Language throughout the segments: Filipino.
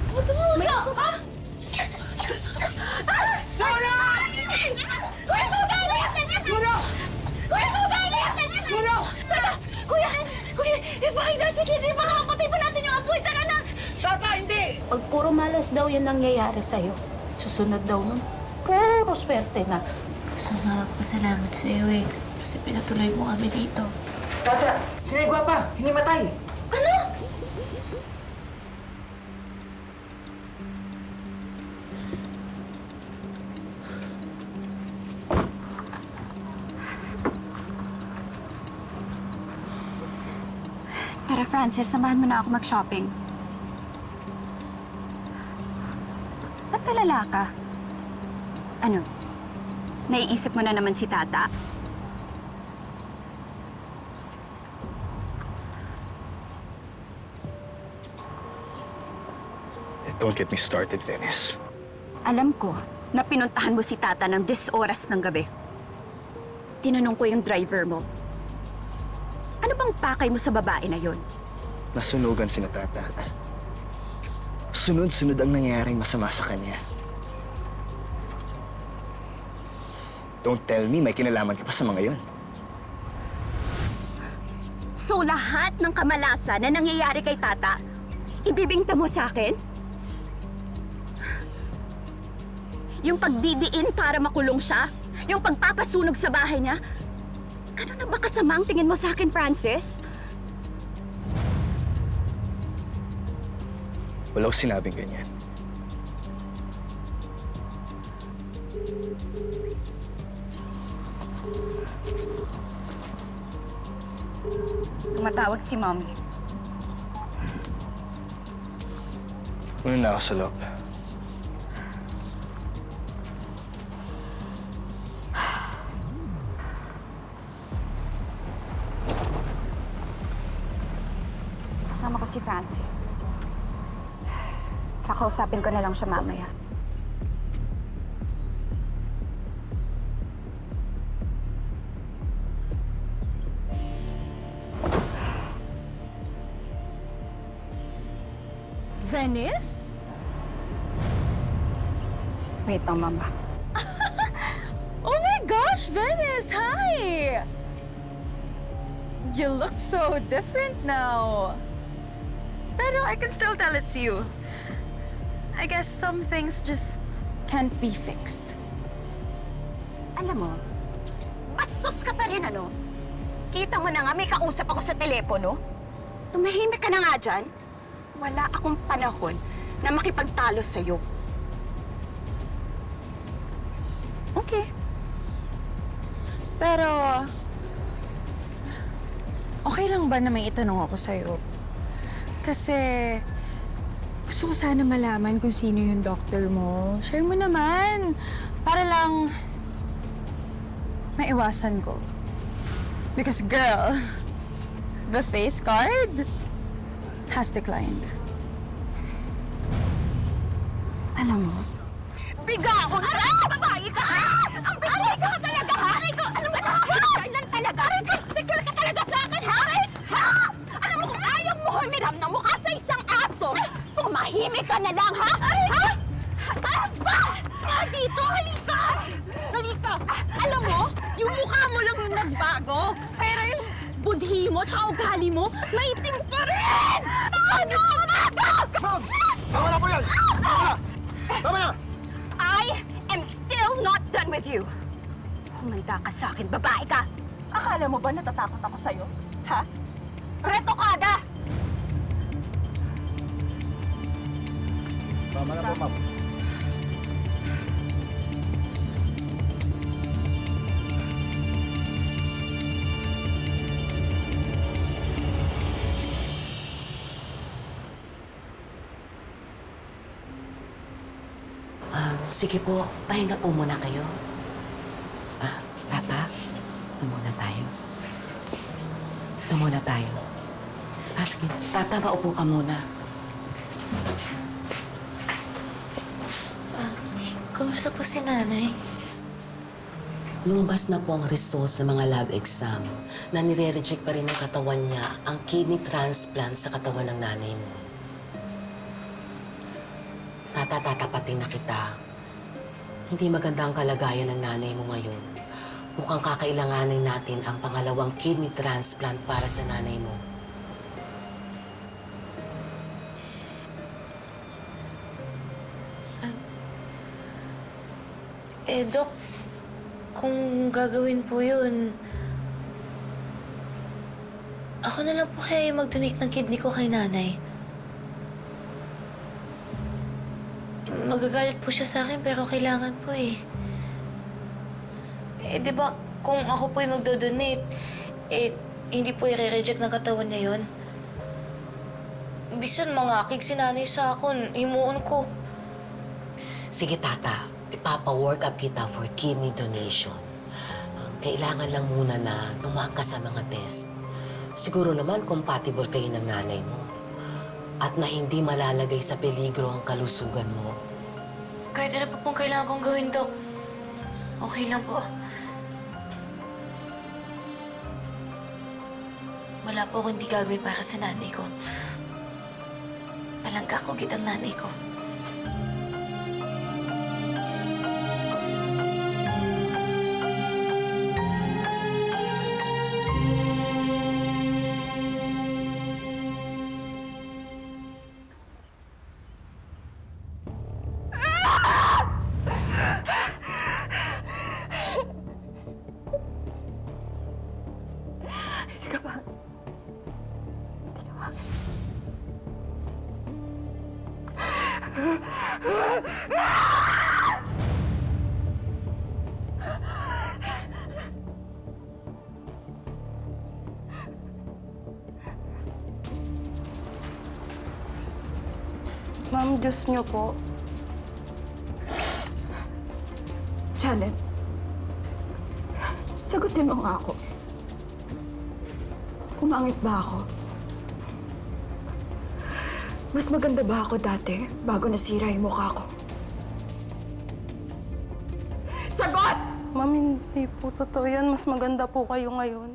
Huwag tumusa! Ha? Sura! Kuya Sugari! Sura! Kuya Sugari! Sura! Tata! Kuya! Kuya! Ibahay natin! Hindi makakapatay pa natin yung apoy! Tara na! Tata, hindi! Pag puro malas daw yung nangyayari sa'yo, susunod daw nun, puro swerte na. Gusto nga magpasalamat sa iyo eh. Kasi pinatuloy mo kami dito. Tata, sinigwa pa. Hindi matay. Ano? Tara, Frances, samahan mo na ako mag-shopping. Ba't talala ka? Ano? Naiisip mo na naman si Tata? Don't get me started, Venice. Alam ko na pinuntahan mo si Tata ng 10 oras ng gabi. Tinanong ko yung driver mo. Ano bang pakay mo sa babae na yon? Nasunugan si Tata. Sunod-sunod ang nangyayaring masama sa kanya. Don't tell me may kinalaman ka pa sa mga yon. So lahat ng kamalasan na nangyayari kay Tata, ibibingta mo sa akin? Yung pagdidiin para makulong siya? Yung pagpapasunog sa bahay niya? Ano na ba kasamang tingin mo sa akin, Frances? Wala ko sinabing ganyan. Tumatawag si Mommy. Una na ako sa loob. Kasama ko si Francis. Kakausapin ko na lang siya mamaya. Venice? Wait lang, Mama. Oh my gosh, Venice! Hi! You look so different now. Pero I can still tell it's you. I guess some things just can't be fixed. Alam mo, bastos ka pa rin, ano? Kita mo na nga, may kausap ako sa telepono. Tumahimik ka na nga dyan. Wala akong panahon na makipagtalo sa'yo. Okay. Pero, okay lang ba na may itanong ako sa'yo? Kasi, gusto ko sana malaman kung sino yung doctor mo. Share mo naman. Para lang, maiwasan ko. Because girl, the face card has declined. Alam mo, bigaon ka! Babae ka! Ang bisnes ka talaga, ha? Ano ba nakakita lang talaga? Secure ka talaga sa akin, ha? Ha? Alam mo, kung ayaw mo humiram na mukha sa isang aso, pumahimik ka na lang, ha? Ha? Dito, halika! Halika! Alam mo, yung mukha mo lang yung nagbago, pero yung budhi mo tsaka ugali mo, maitim pa rin! Ano? Ma'am! Tama na po yan! Tama na! Tama na! I am still not done with you. Humanda ka sa akin, babae ka. Akala mo ba natatakot ako sa'yo? Ha? Retokada! Tama na po, ma'am. Sige po, pahinga po muna kayo. Tata, ito muna tayo. Ito muna tayo. Sige, Tata, maupo ka muna. Kamusta po si nanay? Lumabas na po ang results ng mga lab exam na nire-reject pa rin ng katawan niya ang kidney transplant sa katawan ng nanay mo. Tatapatin na kita. Hindi maganda ang kalagayan ng nanay mo ngayon. Mukhang kakailanganin natin ang pangalawang kidney transplant para sa nanay mo. Dok, kung gagawin po yun, ako na lang po kaya yung mag-donate ng kidney ko kay nanay. Magagalit po siya sa akin pero kailangan po eh. Di ba kung ako po yung magdo-donate, hindi po i-reject ng katawan niya yun? Bisan mangakig si nanay sa akin, himuon ko. Sige, Tata. Ipapa-work up kita for kidney donation. Kailangan lang muna na tumaan ka sa mga test. Siguro naman compatible kayo ng nanay mo. At na hindi malalagay sa peligro ang kalusugan mo. Kahit ano pa pong kailangan kong gawin, Dok. Okay lang po. Wala po akong hindi gagawin para sa nanay ko. Palangka ko ang nanay ko. Ma'am, Diyos niyo po. Janet, sagutin mo nga ako. Umangit ba ako? Mas maganda ba ako dati bago nasira yung mukha ko? Sagot! Ma'am, hindi po totoo yan. Mas maganda po kayo ngayon.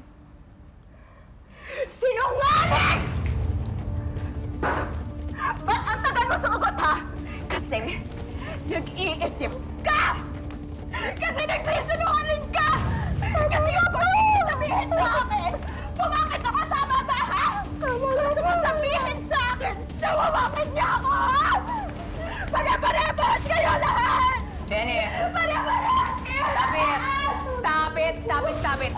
Sinungaling! Ba't ang tagal mo sumagot, ha? Kasi nag-iisip ka! Kasi nagsisinungaling ka! Kasi yung gusto sabihin sa akin! Pumakit ako, tama ba, ha? Gusto mo sabihin sa akin na wawakan niya ako, ha? Pare-parehas kayo lahat! Dennis! Pare-parehas kayo lahat! Stop it! Stop it! Stop it!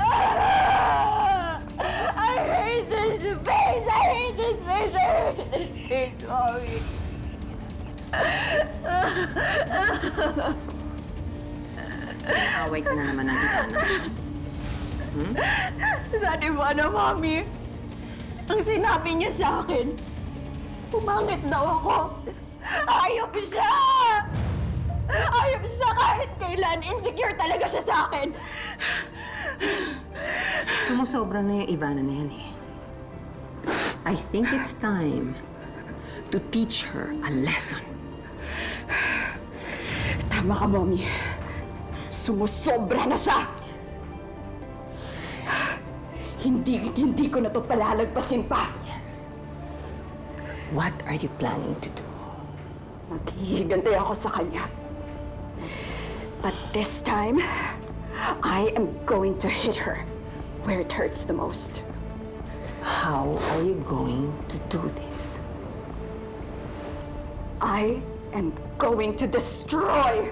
I hate this face! I hate this face! I hate this face! Sorry. Away ka na naman ng Ivana. That Ivana, Mami, ang sinabi niya sa akin, pumangit daw ako. Ayop siya! Ayop siya kahit kailan. Insecure talaga siya sa akin. Sumusobra na yung Ivana na yan eh. I think it's time to teach her a lesson. Tama ka, Mommy. Sumusobra na siya! Hindi ko na to palalagpasin pa. Yes. What are you planning to do? Maghihigantay ako sa kanya. But this time, I am going to hit her where it hurts the most. How are you going to do this? I am going to destroy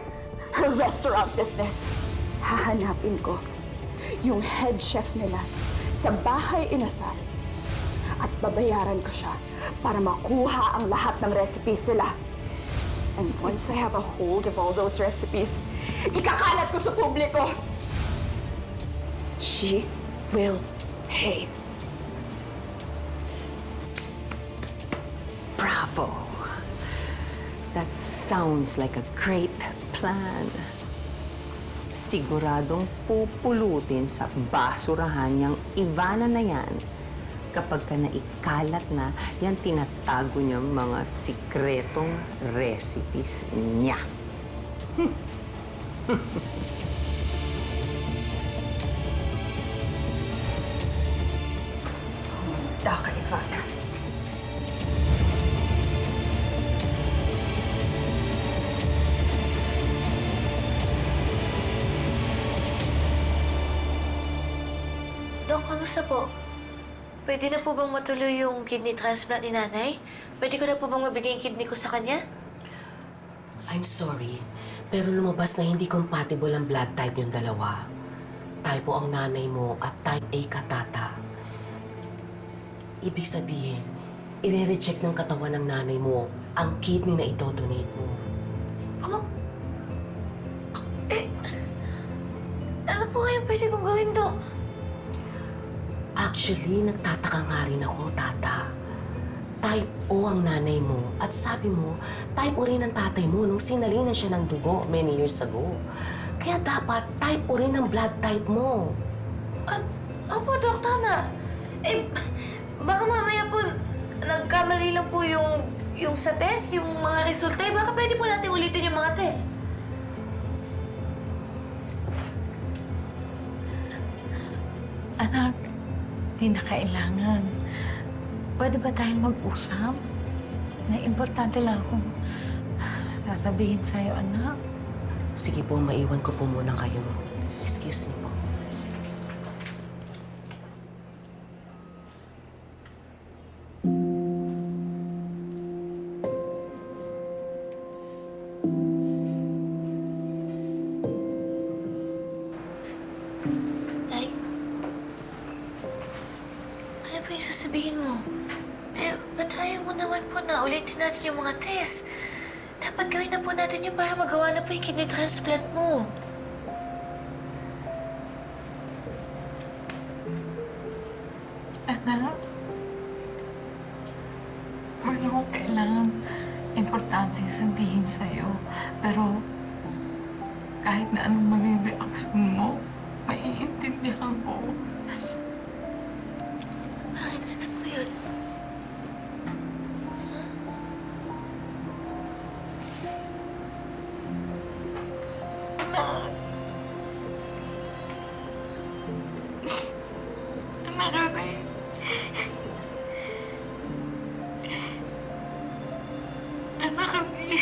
her restaurant business. Hahanapin ko yung head chef nila sa bahay inasal at babayaran ko siya para makuha ang lahat ng recipes sila. And once I have a hold of all those recipes, ikakalat ko sa publiko. She will pay. Bravo! That sounds like a great plan. Siguradong pupulutin sa basurahan yung Ivana na yan kapag ka naikalat na yan tinatago niyang mga sikretong recipes niya. Daka, Ivana. kamusta po? Pwede na po bang matuloy yung kidney transplant ni nanay? Pwede ko na po bang mabigay yung kidney ko sa kanya? I'm sorry, pero lumabas na hindi compatible ang blood type yung dalawa. Type O ang nanay mo at type A ka, tata. Ibig sabihin, ire-reject ng katawan ng nanay mo ang kidney na ito-donate mo. Oh? Eh, ano po kaya pwede kong gawin, Dok? Actually, nagtataka nga rin ako, tata. Type O ang nanay mo at sabi mo, type O rin ang tatay mo nung sinalinan siya ng dugo many years ago. Kaya dapat type O rin ang blood type mo. Opo, Dok, tama. Eh, baka mamaya po, nagkamali lang po yung sa test, yung mga resulta. Eh, baka pwede po natin ulitin yung mga test. Anak, di na kailangan. Pwede ba tayong mag-usap? Na importante lang akong sasabihin sa'yo, anak. Sige po, maiwan ko po muna kayo. Excuse me po. Tay, ano po yung sasabihin mo? Eh, ba't ayaw mo naman po na ulitin natin yung mga test? Dapat gawin na po natin yun para magawa na po yung kidney transplant mo. Anak, wala akong kailangan importante sabihin sa'yo. Pero kahit na anong maging reaksyon mo, maiintindihan ko. Bakit? Ano po yun? Anak kasi, anak kasi,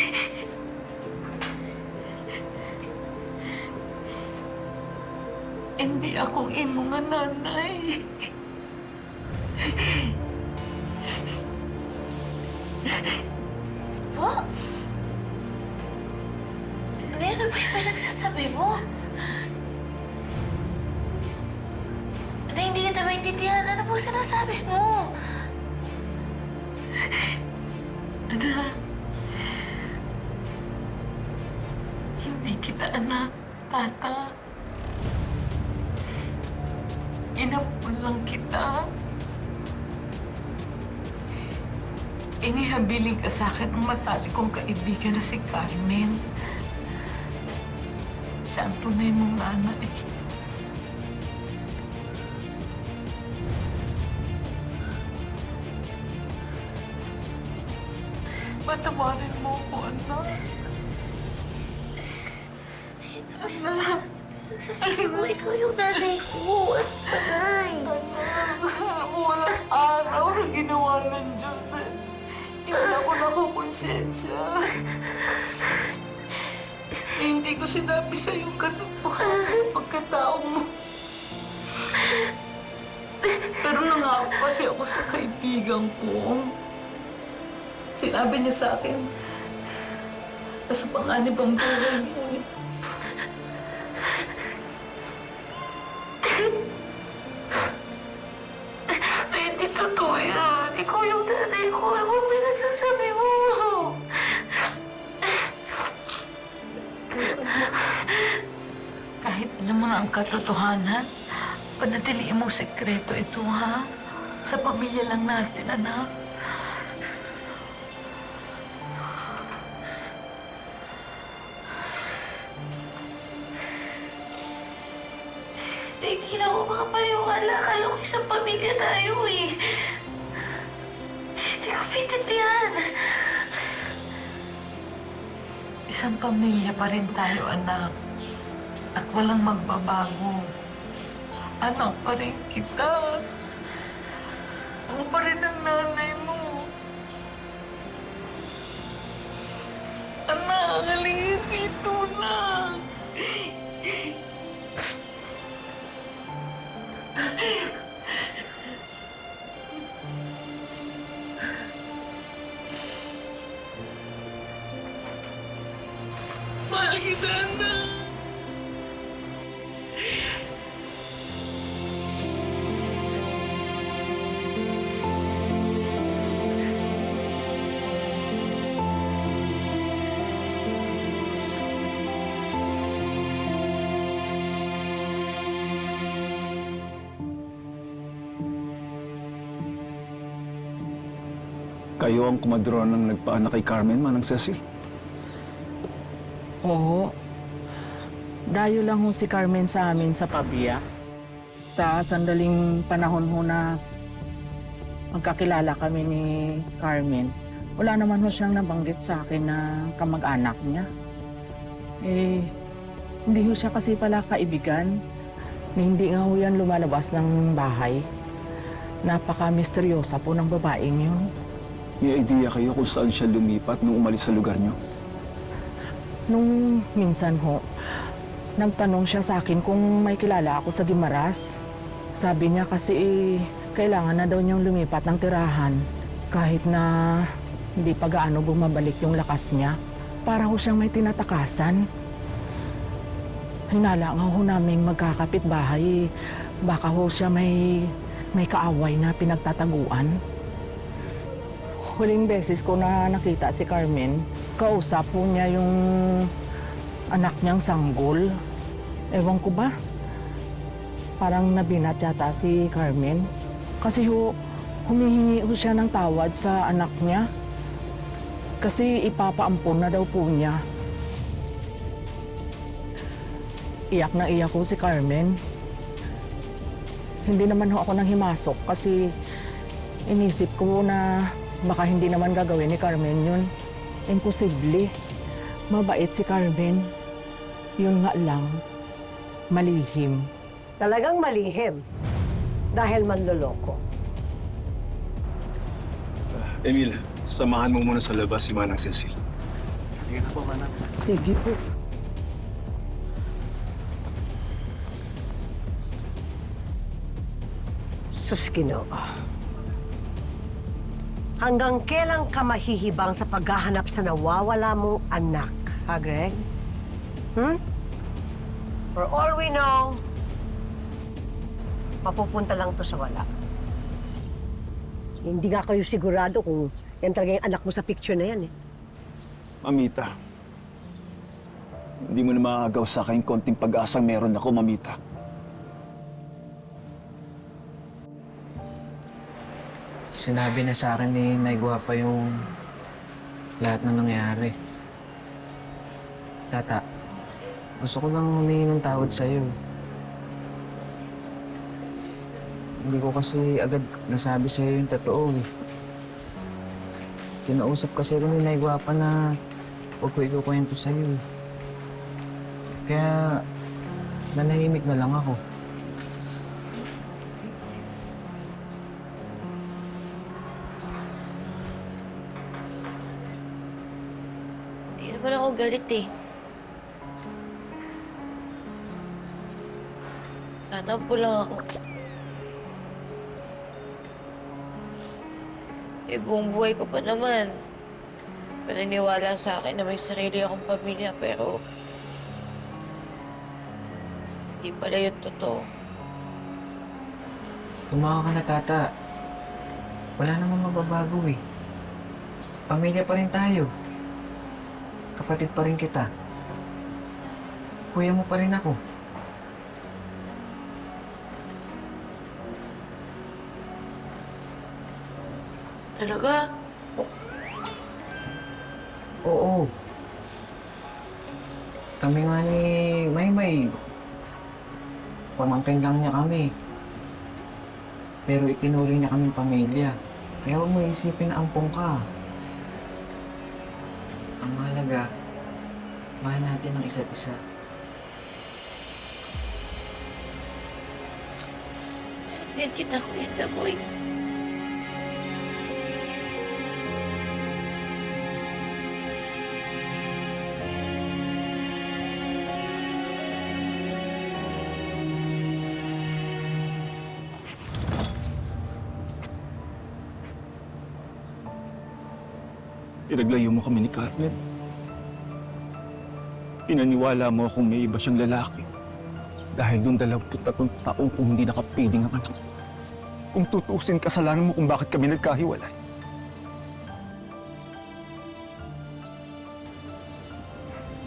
hindi ako imong nga nanay. Po? Ano ba yung pinagsasabi mo? Hindi kita maintindihan. Ano po sinasabi mo? Anak, hindi kita anak, tata. Inampun lang kita. Inihabiling ka sa akin ng matalik kong kaibigan na si Carmen. Siya ang tunay mong nanay. Patawarin mo ko, anak. Anak. Sasabi mo, ikaw yung nanay ko. At panay. Alam mo, walang araw na ginawa ng Diyos na hindi ako nakukonsensya. Hindi ko sinabi sa iyong katotohanan ng pagkatao mo. Pero nangako kasi ako sa kaibigan ko. Sinabi niya sa akin na sa panganib ang buhay mo. Ay, hindi totoo yan. Ikaw yung nanay ko. Ano ba yung nagsasabi mo? Kahit alam mo na ang katotohanan, panatiliin mong sekreto ito, ha? Sa pamilya lang natin, anak. Hindi na ako makapaniwala. Akala ko isang pamilya tayo eh. Hindi ko maintindihan. Isang pamilya pa rin tayo, anak. At walang magbabago. Anak pa rin kita. Ako pa rin ang nanay mo. Anak, halika dito na. Mahal kita, anak. Kayo ang kumadron ng nagpaanak kay Carmen, Manang Cecil. Oo. Dayo lang ho si Carmen sa amin sa Pabia. Sa sandaling panahon ho na magkakilala kami ni Carmen, wala naman ho siyang nabanggit sa akin na kamag-anak niya. Hindi ho siya kasi pala kaibigan. Hindi nga ho yan lumalabas ng bahay. Napaka-misteryosa po ng babaeng yun. May idea kayo kung saan siya lumipat nung umalis sa lugar niyo? Nung minsan ho, nagtanong siya sa akin kung may kilala ako sa Guimaras. Sabi niya kasi kailangan na daw niyang lumipat ng tirahan kahit na hindi pa gaano bumabalik yung lakas niya. Para ho siyang may tinatakasan. Hinala nga ho namin magkakapit bahay. Baka ho siya may kaaway na pinagtataguan. Huling beses ko na nakita si Carmen, kausap po niya yung anak niyang sanggol. Ewan ko ba? Parang nabinat yata si Carmen. Kasi humihingi ho siya ng tawad sa anak niya. Kasi ipapaampon na daw po niya. Iyak na iyak ko si Carmen. Hindi naman ho ako nang himasok kasi inisip ko na baka hindi naman gagawin ni Carmen yun. Imposible. Mabait si Carmen. Yun nga lang, malihim. Talagang malihim. Dahil manloloko. Emil, samahan mo muna sa labas si Manang Cecil. Sige po. Sus, Ginoo. Hanggang kailan ka mahihibang sa paghahanap sa nawawala mong anak, ha, Greg? For all we know, mapupunta lang to sa wala. Hindi nga kayo sigurado kung yan talaga yung anak mo sa picture na yan, eh. Mamita, hindi mo na maagaw sa akin konting pag-asang meron ako, Mamita. Sinabi na sa akin ni Nay Guapa yung lahat na nangyari. Tata, gusto ko lang humingi ng tawad sa'yo. Hindi ko kasi agad nasabi sa'yo yung totoo eh. Kinausap kasi ko ni Nay Guapa na huwag ko ikukwento sa'yo eh. Kaya nanahimik na lang ako. Hindi naman ako galit eh. Tatampo lang ako. Buong buhay ko pa naman. Paniniwala sa akin na may sarili akong pamilya, pero hindi pala yun totoo. Tumawa ka na, Tata. Wala namang mababago eh. Pamilya pa rin tayo. Kapatid pa rin kita. Kuya mo pa rin ako. Talaga? Oo. Kami nga ni Maymay. Pamangkin lang niya kami. Pero itinuring niya kaming pamilya. Kaya huwag mo isipin na ampong ka. Ang mahalaga, mahal natin ang isa't isa. Hindi kita Kuya Daboy. Pinaglayo mo kami ni Carmen. Pinaniwala mo akong may iba siyang lalaki. Dahil yung 23 taong kung hindi nakapiling ang anak. Kung tutusin, kasalanan mo kung bakit kami nagkahiwalay.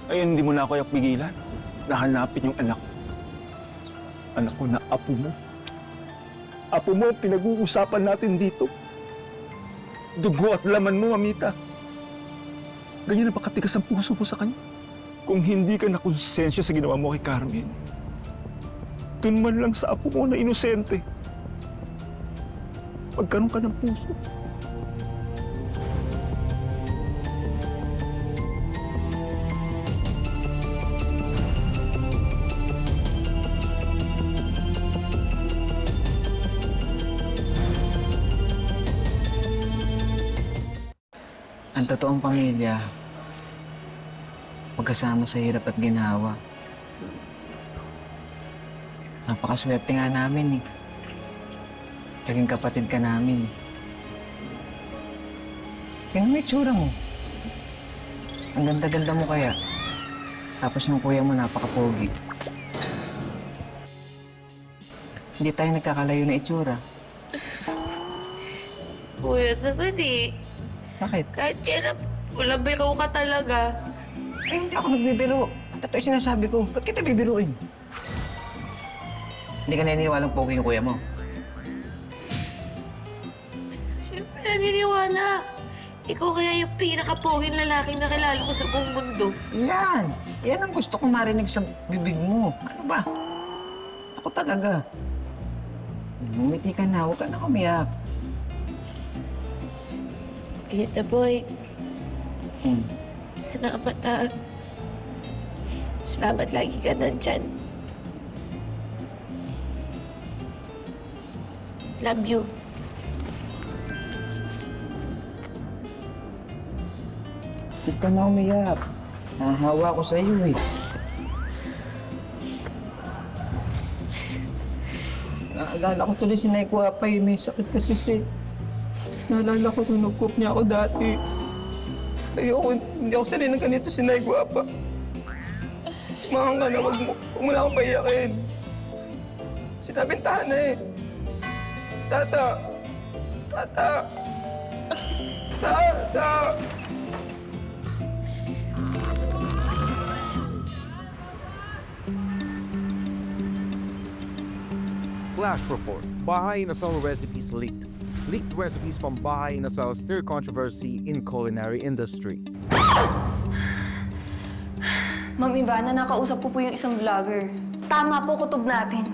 Ayun, hindi mo na ako pigilan. Nahanapin yung anak. Anak ko na apo mo. Apo mo, pinag-uusapan natin dito. Dugo at laman mo, Amita. Ganyan na ba katigas ang puso mo sa kanya? Kung hindi ka nakonsensya sa ginawa mo kay Carmen, dun man lang sa apo mo na inosente. Magkaroon ka ng puso. Ang totoong pamilya, magkasama sa hirap at ginhawa. Napakaswerte nga namin eh. Naging kapatid ka namin. Tingnan mo yung itsura mo. Ang ganda-ganda mo kaya. Tapos yung kuya mo napakapogi. Hindi tayo nagkakalayo na itsura. Kuya naman eh. Bakit? Kahit kailan, wala biro ka talaga. Eh, hindi ako nagbibiro. Totoo yung sinasabi ko. Ba't kita bibiruin? Hindi ka naniniwalang pogi yung kuya mo. Siyempre, naniniwala. Ikaw kaya yung pinaka-poging lalaking nakilala ko sa buong mundo. Yan! Yan ang gusto kong marinig sa bibig mo. Ano ba? Ako talaga. Ngumiti ka na. Huwag ka na umiyak. Kita boy, salamat ha. Salamat lagi ka nandyan. Love you. Huwag ka na umiyak. Nahahawa ko sa iyo eh. Naalala ko tuloy si Nay Guapay. May sakit kasi siya. Naalala ko nung nag-cook niya ako dati. Hindi ako sanay ng ganito si Nay Guapa. Mahang ka na, huwag mo na akong paiyakin. Sinabintahan na eh. Tata! Tata! Tata! Flash report. Bahay Inasal recipes leaked. Leaked recipes from Bahay Inasal stir controversy in culinary industry. Ma'am Ivana, nakausap ko po yung isang vlogger. Tama po kutob natin.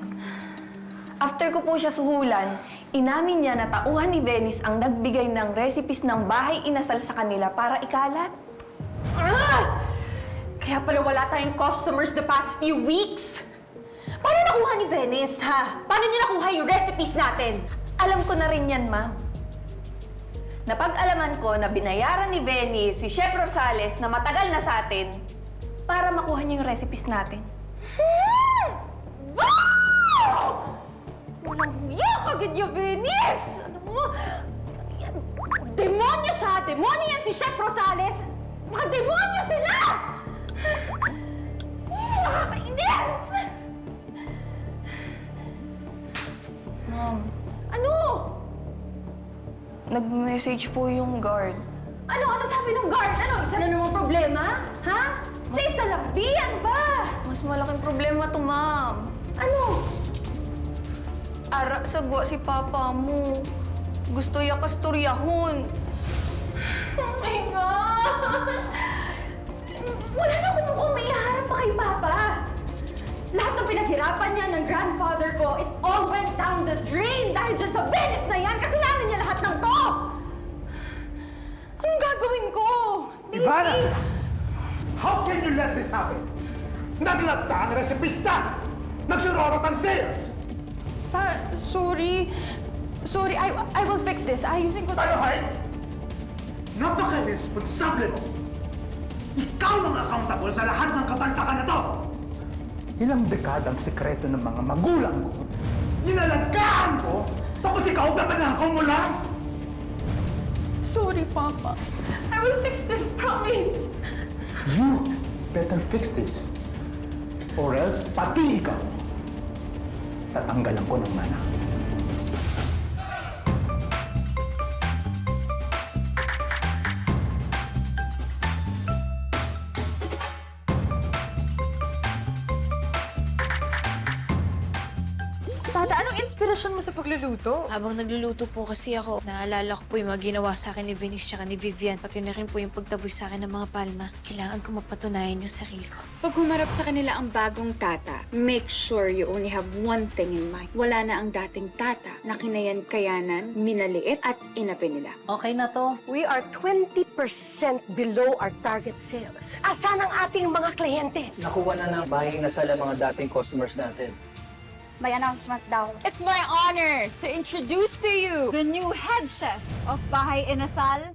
After ko po siya suhulan, inamin niya na tauhan ni Venice ang nagbigay ng recipes ng Bahay Inasal sa kanila para ikalat. Kaya pala wala tayong customers the past few weeks. Paano nakuha ni Venice, ha? Paano niya nakuha yung recipes natin? Alam ko na rin yan, ma'am. Napag-alaman ko na binayaran ni Venice si Chef Rosales na matagal na sa atin para makuha niya yung recipes natin. Wow! Walang huya kagad yung Venice! Ano mo? Yan, demonyo siya! Demonyo yan si Chef Rosales! Mga demonyo sila! Nakakainis! Ma'am, Ano? nag-message po yung guard. Ano sabi ng guard? Ano? Isa na namang problema? Ha? Sa isa lang, B, ano ba? Mas malaking problema to, ma'am. Ano? Ara, sagwa si papa mo. Gusto ya kastoryahon. Oh my gosh! Wala na akong mukhang maiharap pa kay Papa. Lahat ng pinaghirapan niya ng grandfather ko, it all went down the drain dahil dyan sa Venice na yan. Kasalanan niya lahat ng to! Anong gagawin ko? Ivana! Daisy! How can you let this happen? Naglagta ang resipista! Nagsurorot ang sales! Sorry. Sorry, I will fix this. Ayusin ko. Tayo, hay! Napaka-responsable mo! Ikaw ang accountable sa lahat ng kabantakan na to! Ilang dekadang sekreto ng mga magulang ko, nilalagkaan ko, tapos ikaw gaganakaw mo lang! Sorry, Papa. I will fix this, promise. You better fix this. Or else, pati ikaw, tatanggalan ko ng mana. Tata, anong inspirasyon mo sa pagluluto? Habang nagluluto po kasi ako, naalala ko po yung mga ginawa sa akin ni Venice tsaka ni Vivian. Pati na rin po yung pagtaboy sa akin ng mga palma. Kailangan ko mapatunayan yung sarili ko. Pag humarap sa kanila ang bagong tata, make sure you only have one thing in mind. Wala na ang dating tata na kinayan-kayanan, minaliit at inapi nila. Okay na to. We are 20% below our target sales. Asan ang ating mga kliyente? Nakuha na ng bahay na sala mga dating customers natin. May announcement daw. It's my honor to introduce to you the new head chef of Bahay Inasal,